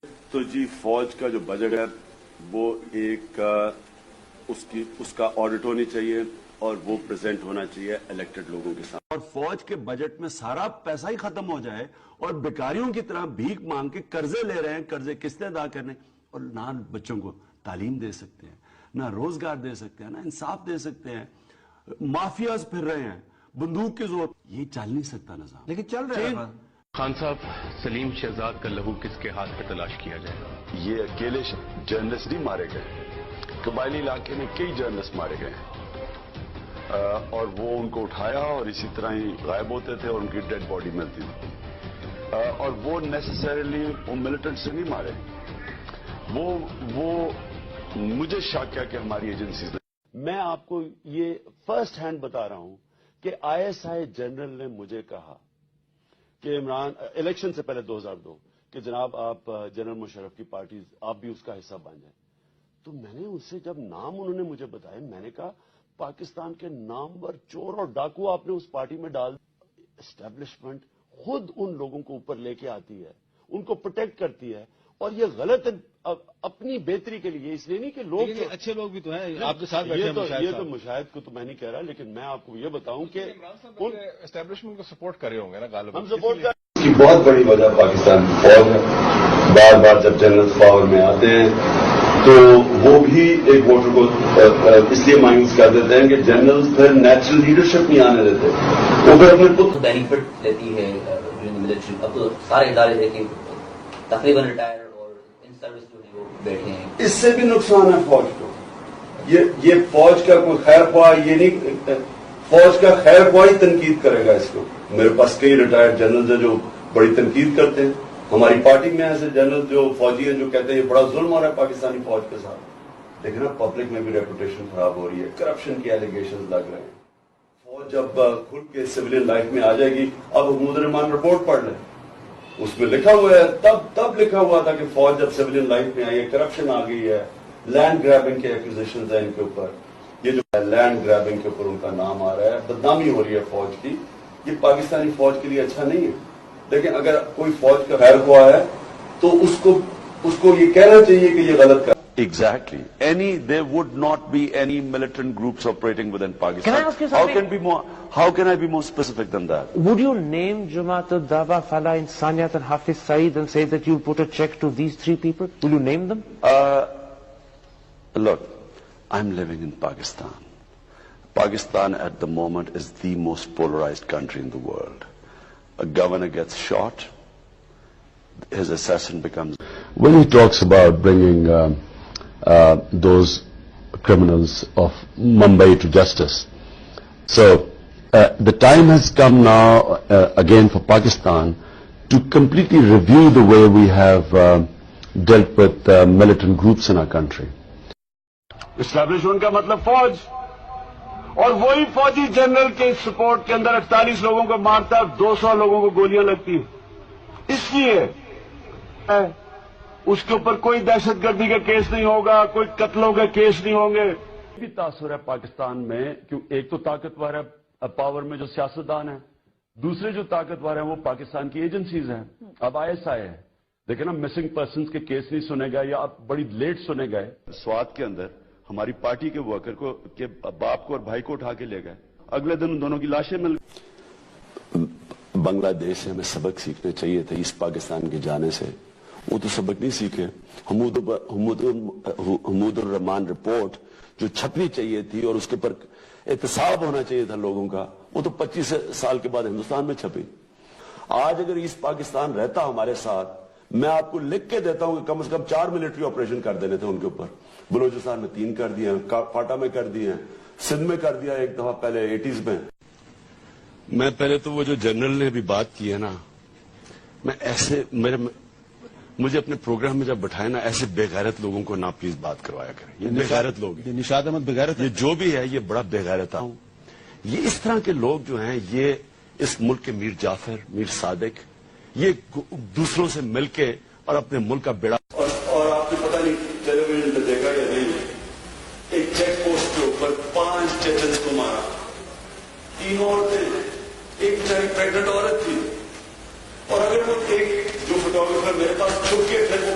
تو جی فوج کا جو بجٹ ہے وہ ایک اس کا آڈٹ ہونی چاہیے اور وہ پریزنٹ ہونا چاہیے الیکٹڈ لوگوں کے ساتھ. اور فوج کے بجٹ میں سارا پیسہ ہی ختم ہو جائے اور بیکاریوں کی طرح بھیک مانگ کے قرضے لے رہے ہیں, قرضے قسطیں ادا کرنے, اور نہ بچوں کو تعلیم دے سکتے ہیں, نہ روزگار دے سکتے ہیں, نہ انصاف دے سکتے ہیں, مافیاز پھر رہے ہیں بندوق کے زور. یہ چل نہیں سکتا نظام, لیکن چل رہا ہے. خان صاحب, سلیم شہزاد کا لہو کس کے ہاتھ پہ تلاش کیا جائے؟ یہ اکیلے جرنلسٹ نہیں مارے گئے, قبائلی علاقے میں کئی جرنلسٹ مارے گئے اور وہ ان کو اٹھایا اور اسی طرح ہی غائب ہوتے تھے اور ان کی ڈیڈ باڈی ملتی تھی. اور وہ نیسسریلی وہ ملیٹنٹ سے نہیں مارے, وہ مجھے شک ہے کہ ہماری ایجنسیز. میں آپ کو یہ فرسٹ ہینڈ بتا رہا ہوں کہ ISI جنرل نے مجھے کہا کہ عمران الیکشن سے پہلے 2002 کہ جناب آپ جنرل مشرف کی پارٹی آپ بھی اس کا حصہ بن جائیں. تو میں نے ان سے جب نام انہوں نے مجھے بتائے, میں نے کہا پاکستان کے نامور چور اور ڈاکو آپ نے اس پارٹی میں ڈال. اسٹیبلشمنٹ خود ان لوگوں کو اوپر لے کے آتی ہے, ان کو پروٹیکٹ کرتی ہے, اور یہ غلط ہے اپنی بہتری کے لیے, اس لیے نہیں کہ لوگ اچھے لوگ بھی تو ہیں آپ کے ساتھ. یہ تو مشاہد کو تو میں نہیں کہہ رہا, لیکن میں آپ کو یہ بتاؤں کہ اسٹیبلشمنٹ کو سپورٹ کر رہے ہوں گے نا غالب. ہم سپورٹ کر. اس کی بہت بڑی وجہ پاکستان کی فوج ہے. بار بار جب جنرل پاور میں آتے ہیں تو وہ بھی ایک ووٹر کو اس لیے مایوس کر دیتے ہیں کہ جنرل پھر نیچرل لیڈرشپ نہیں آنے دیتے, وہ پھر اپنے بینیفٹ لیتی ہے ملٹری. اب تو سارے ادارے دیکھیں تقریباً ریٹائر اور ان سروس جو ہے وہ بیٹھے ہیں. اس سے بھی نقصان ہے فوج کو. یہ فوج کا کوئی خیر خواہ یہ نہیں, فوج کا خیر خواہ ہی تنقید کرے گا اس کو. میرے پاس کئی ریٹائرڈ جنرل ہیں جو بڑی تنقید کرتے ہیں. ہماری پارٹی میں ایسے جنرل جو فوجی ہیں جو کہتے ہیں یہ بڑا ظلم ہو رہا ہے پاکستانی فوج کے ساتھ. لیکن اب پبلک میں بھی ریپوٹیشن خراب ہو رہی ہے, کرپشن کے ایلیگیشنز لگ رہے ہیں. فوج جب کھل کے سویلین لائف میں آ جائے گی, اب محمود الرحمان رپورٹ پڑھ لیں, اس میں لکھا ہوا ہے, تب لکھا ہوا تھا کہ فوج جب سویلین لائف میں آئی ہے کرپشن آ گئی ہے, لینڈ گریبنگ کے ایکوزیشنز ہیں ان کے اوپر. یہ جو لینڈ گریبنگ کے اوپر ان کا نام آ رہا ہے, بدنامی ہو رہی ہے فوج کی. یہ پاکستانی فوج کے لیے اچھا نہیں ہے. لیکن اگر کوئی فوج کا خیر خواہ ہے تو اس کو یہ کہنا چاہیے کہ یہ غلط کر. Exactly. There would not be any militant groups operating within Pakistan. Can I ask you something? How can I be more specific than that? Would you name Jamaat al-Dawa, Falah Insaniyat and Hafiz Saeed and say that you put a check to these three people? Will you name them? Look, I'm living in Pakistan. Pakistan at the moment is the most polarized country in the world. A governor gets shot, his assassin becomes. When he talks about bringing those criminals of Mumbai to justice, so the time has come now again for Pakistan to completely review the way we have dealt with militant groups in our country. Establishment کا مطلب فوج, اور وہی فوجی general کے support کے اندر 48 لوگوں کو مارتا ہے, 200 لوگوں کو گولیاں لگتی ہیں. اس لیے اس کے اوپر کوئی دہشت گردی کا کیس نہیں ہوگا, کوئی قتلوں کے کیس نہیں ہوں گے. بھی تاثر ہے پاکستان میں, کیوں ایک تو طاقتور ہے پاور میں جو سیاستدان ہیں, دوسرے جو طاقتور ہیں وہ پاکستان کی ایجنسیز ہیں. اب ISI ہے, دیکھیں نا مسنگ پرسنز کے کیس نہیں سنے گئے یا اب بڑی لیٹ سنے گئے. سوات کے اندر ہماری پارٹی کے ورکر کو کے باپ کو اور بھائی کو اٹھا کے لے گئے, اگلے دن ان دونوں کی لاشیں مل. بنگلہ دیش سے ہمیں سبق سیکھنے چاہیے تھے اس پاکستان کے جانے سے, وہ تو سبق نہیں سیکھے. حمود الرحمان رپورٹ جو چھپنی چاہیے تھی اور اس کے پر احتساب ہونا چاہیے تھا لوگوں کا, وہ تو 25 سال کے بعد ہندوستان میں چھپی. آج اگر ایسٹ پاکستان رہتا ہمارے ساتھ, میں آپ کو لکھ کے دیتا ہوں کہ کم سے کم 4 ملٹری آپریشن کر دینے تھے ان کے اوپر. بلوچستان میں 3 کر دیے, فاٹا میں کر دیے, سندھ میں کر دیا ایک دفعہ پہلے 80s میں. میں پہلے تو وہ جو جنرل نے بھی بات کی ہے نا, میں ایسے مجھے اپنے پروگرام میں جب بٹھائے نا, ایسے بے غیرت لوگوں کو نا پلیز بات کروایا کریں. یہ بے غیرت لوگ, نشاد احمد بے غیرت, یہ جو بھی ہے یہ بڑا بے غیرت ہے. یہ اس طرح کے لوگ جو ہیں, یہ اس ملک کے میر جعفر, میر صادق, یہ دوسروں سے مل کے اور اپنے ملک کا بیڑا. اور آپ کو پتہ نہیں ٹیلی ویژن پہ دیکھا یا نہیں, ایک چیک پوسٹ کے اوپر 5 ججز کو مارا, 3 عورتیں, ایک پریگننٹ عورت تھی. اور اگر وہ ایک جو فوٹوگرافر میرے پاس چھپ کے پھر وہ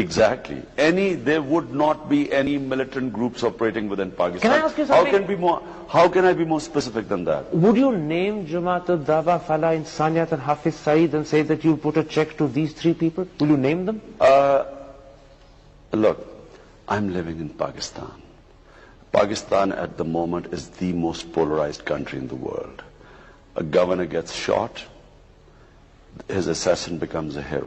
Exactly. There would not be any militant groups operating within Pakistan. Can I ask you something? How can I be more specific than that? Would you name Jamaat al-Dawa, Falah, Insaniyat and Hafiz Saeed and say that you'll put a check to these three people? Will you name them? Look, I'm living in Pakistan. Pakistan at the moment is the most polarized country in the world. A governor gets shot, his assassin becomes a hero.